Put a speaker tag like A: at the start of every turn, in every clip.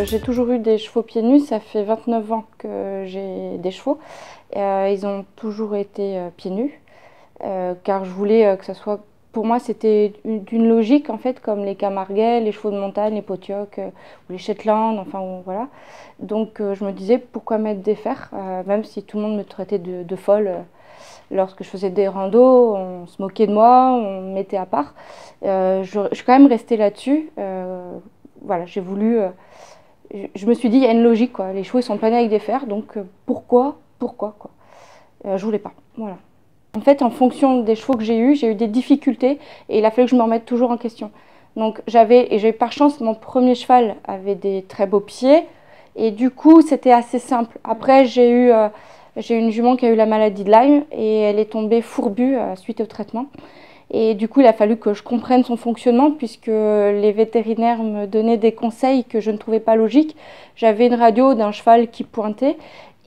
A: J'ai toujours eu des chevaux pieds nus, ça fait 29 ans que j'ai des chevaux. Ils ont toujours été pieds nus, car je voulais que ça soit... Pour moi, c'était d'une logique, en fait, comme les Camarguais, les chevaux de montagne, les Potiocs, ou les Shetland, enfin, voilà. Donc, je me disais, pourquoi mettre des fers, même si tout le monde me traitait de folle. Lorsque je faisais des randos, on se moquait de moi, on me mettait à part. Je suis quand même restée là-dessus. Voilà, j'ai voulu... je me suis dit, il y a une logique, quoi. Les chevaux, ils sont planés avec des fers, donc pourquoi quoi. Je voulais pas, voilà. En fait, en fonction des chevaux que j'ai eu des difficultés et il a fallu que je me remette toujours en question. Donc j'ai eu par chance, mon premier cheval avait des très beaux pieds et du coup, c'était assez simple. Après, j'ai eu une jument qui a eu la maladie de Lyme et elle est tombée fourbue suite au traitement. Et du coup, il a fallu que je comprenne son fonctionnement puisque les vétérinaires me donnaient des conseils que je ne trouvais pas logiques. J'avais une radio d'un cheval qui pointait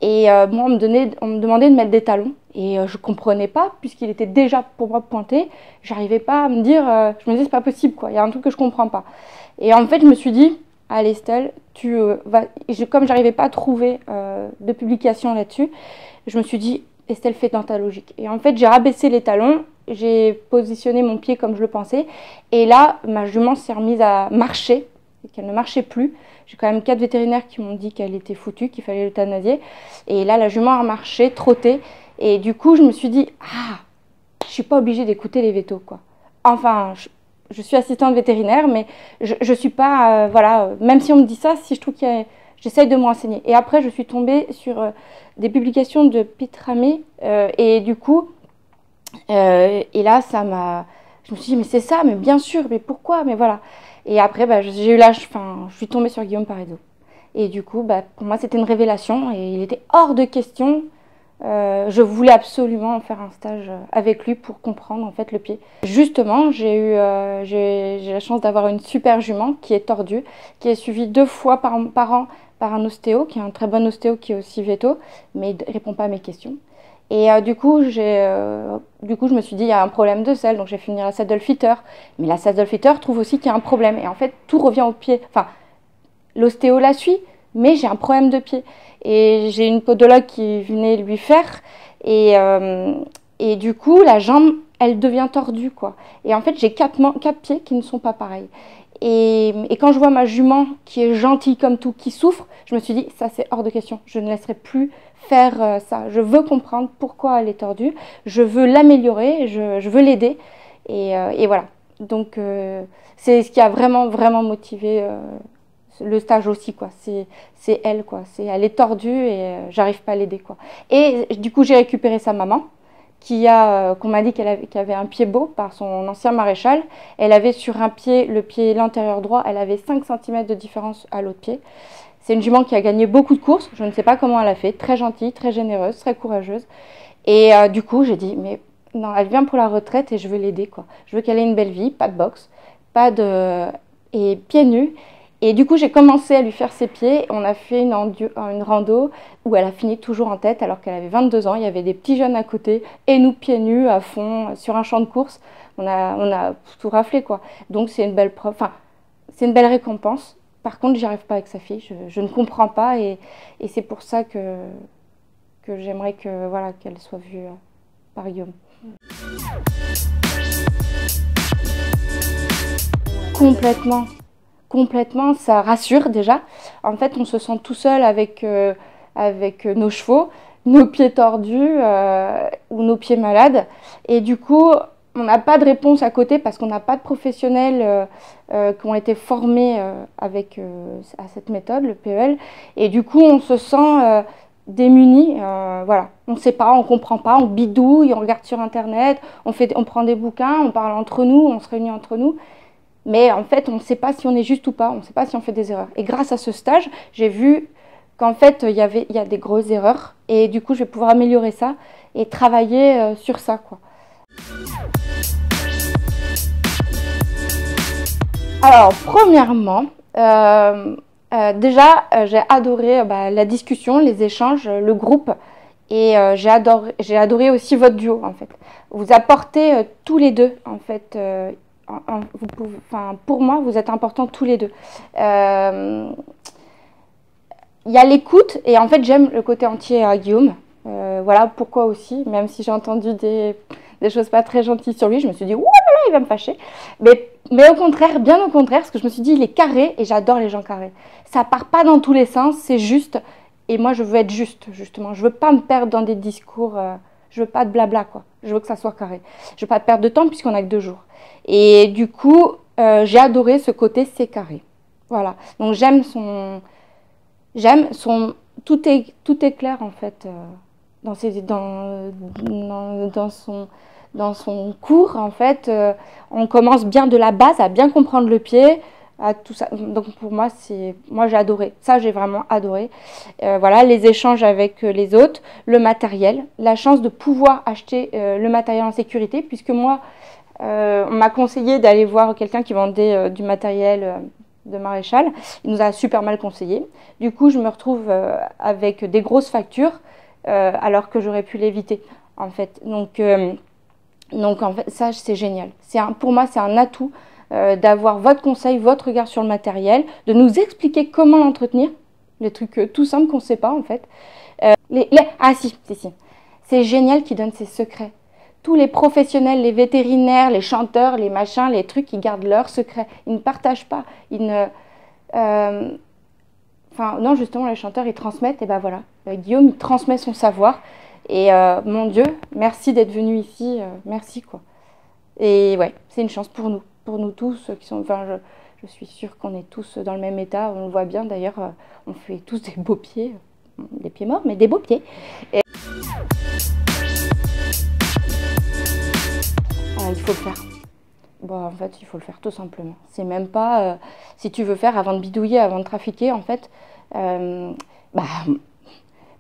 A: et moi, on me demandait de mettre des talons. Et je ne comprenais pas puisqu'il était déjà pour moi pointé. J'arrivais pas à me dire, je me disais c'est pas possible quoi, il y a un truc que je ne comprends pas. Et en fait, je me suis dit, allez Estelle, comme j'arrivais pas à trouver de publication là-dessus, je me suis dit, Estelle, fais dans ta logique. Et en fait, j'ai rabaissé les talons, j'ai positionné mon pied comme je le pensais. Et là, ma jument s'est remise à marcher, et qu'elle ne marchait plus. J'ai quand même 4 vétérinaires qui m'ont dit qu'elle était foutue, qu'il fallait l'euthanasier. Et là, la jument a marché, trotté. Et du coup, je me suis dit, ah, je ne suis pas obligée d'écouter les vétos, quoi. Enfin, je suis assistante vétérinaire, mais je ne suis pas, voilà, même si on me dit ça, si je trouve qu'il y a... J'essaye de me renseigner. Et après, je suis tombée sur des publications de Pete Ramey. Et du coup, et là, je me suis dit, mais c'est ça, mais bien sûr, mais pourquoi, mais voilà. Et après, j'ai eu l'âge, je suis tombée sur Guillaume Parezo. Et du coup, pour moi, c'était une révélation. Et il était hors de question. Je voulais absolument faire un stage avec lui pour comprendre en fait le pied. Justement, j'ai la chance d'avoir une super jument qui est tordue, qui est suivie 2 fois par an par un ostéo, qui est un très bon ostéo qui est aussi véto, mais il ne répond pas à mes questions. Et du coup, je me suis dit, il y a un problème de selle, donc j'ai fait venir la saddle fitter. Mais la saddle fitter trouve aussi qu'il y a un problème. Et en fait, tout revient au pied. Enfin, l'ostéo la suit, mais j'ai un problème de pied. Et j'ai une podologue qui venait lui faire. Et du coup, la jambe, elle devient tordue, quoi. Et en fait, j'ai 4 pieds qui ne sont pas pareils. Et quand je vois ma jument qui est gentille comme tout, qui souffre, je me suis dit, ça c'est hors de question. Je ne laisserai plus faire ça. Je veux comprendre pourquoi elle est tordue. Je veux l'améliorer, je veux l'aider. Et voilà. Donc, c'est ce qui a vraiment, vraiment motivé le stage aussi, quoi. C'est elle, quoi. Elle est tordue et j'arrive pas à l'aider, quoi. Et du coup, j'ai récupéré sa maman, qu'on m'a dit qu'elle avait un pied beau par son ancien maréchal. Elle avait sur un pied, l'antérieur droit, elle avait 5 cm de différence à l'autre pied. C'est une jument qui a gagné beaucoup de courses. Je ne sais pas comment elle a fait. Très gentille, très généreuse, très courageuse. Et du coup, j'ai dit, mais non, elle vient pour la retraite et je veux l'aider, quoi. Je veux qu'elle ait une belle vie, pas de boxe, et pieds nus. Et du coup, j'ai commencé à lui faire ses pieds. On a fait une rando où elle a fini toujours en tête alors qu'elle avait 22 ans. Il y avait des petits jeunes à côté et nous pieds nus à fond sur un champ de course. On a tout raflé, quoi. Donc c'est une belle preuve. Enfin, c'est une belle récompense. Par contre, j'y arrive pas avec sa fille. Je ne comprends pas et c'est pour ça que j'aimerais voilà, qu'elle soit vue par Guillaume. Complètement. Complètement, ça rassure déjà. En fait, on se sent tout seul avec nos chevaux, nos pieds tordus ou nos pieds malades. Et du coup, on n'a pas de réponse à côté parce qu'on n'a pas de professionnels qui ont été formés à cette méthode, le PEL. Et du coup, on se sent démunis. Voilà. On ne sait pas, on ne comprend pas, on bidouille, on regarde sur Internet, on prend des bouquins, on parle entre nous, on se réunit entre nous. Mais en fait, on ne sait pas si on est juste ou pas, on ne sait pas si on fait des erreurs. Et grâce à ce stage, j'ai vu qu'en fait, il y a des grosses erreurs. Et du coup, je vais pouvoir améliorer ça et travailler sur ça, quoi. Alors, premièrement, déjà, j'ai adoré la discussion, les échanges, le groupe. Et j'ai adoré aussi votre duo, en fait. Vous apportez tous les deux, en fait. Pour moi, vous êtes importants tous les deux. il y a l'écoute et en fait j'aime le côté entier à Guillaume. Voilà pourquoi aussi, même si j'ai entendu des choses pas très gentilles sur lui, je me suis dit ouh là là, il va me fâcher. Mais au contraire, bien au contraire, parce que je me suis dit il est carré et j'adore les gens carrés. Ça part pas dans tous les sens, c'est juste. Et moi je veux être juste, justement. Je veux pas me perdre dans des discours. Je veux pas de blabla quoi. Je veux que ça soit carré. Je veux pas perdre de temps puisqu'on a que 2 jours. Et du coup, j'ai adoré ce côté c'est carré. Voilà. Donc j'aime son tout est clair en fait dans son cours en fait. On commence bien de la base à bien comprendre le pied. À tout ça. Donc pour moi j'ai adoré ça, j'ai vraiment adoré. Voilà les échanges avec les autres, le matériel, la chance de pouvoir acheter le matériel en sécurité puisque moi on m'a conseillé d'aller voir quelqu'un qui vendait du matériel de maréchal. Il nous a super mal conseillé. Du coup, je me retrouve avec des grosses factures alors que j'aurais pu l'éviter, en fait. Donc en fait, ça, c'est génial. Pour moi, c'est un atout d'avoir votre conseil, votre regard sur le matériel, de nous expliquer comment l'entretenir, les trucs tout simples qu'on ne sait pas, en fait. Ah si. C'est génial qu'ils donnent ses secrets. Tous les professionnels, les vétérinaires, les chanteurs, les machins, les trucs, ils gardent leurs secrets. Ils ne partagent pas. Non, justement, les chanteurs, ils transmettent. Et ben voilà, Guillaume, il transmet son savoir. Et mon Dieu, merci d'être venu ici. Merci, quoi. Et ouais, c'est une chance pour nous tous qui sont. Enfin, je suis sûre qu'on est tous dans le même état. On le voit bien, d'ailleurs, on fait tous des beaux pieds. Des pieds morts, mais des beaux pieds. Et il faut le faire. Bon, en fait, il faut le faire tout simplement. C'est même pas si tu veux faire avant de bidouiller, avant de trafiquer. En fait, bah,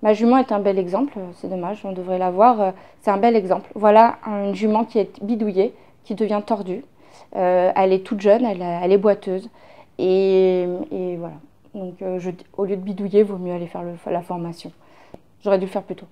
A: ma jument est un bel exemple. C'est dommage, on devrait la voir. C'est un bel exemple. Voilà une jument qui est bidouillée, qui devient tordue. Elle est toute jeune, elle est boiteuse. Et voilà. Donc, au lieu de bidouiller, il vaut mieux aller faire la formation. J'aurais dû le faire plus tôt.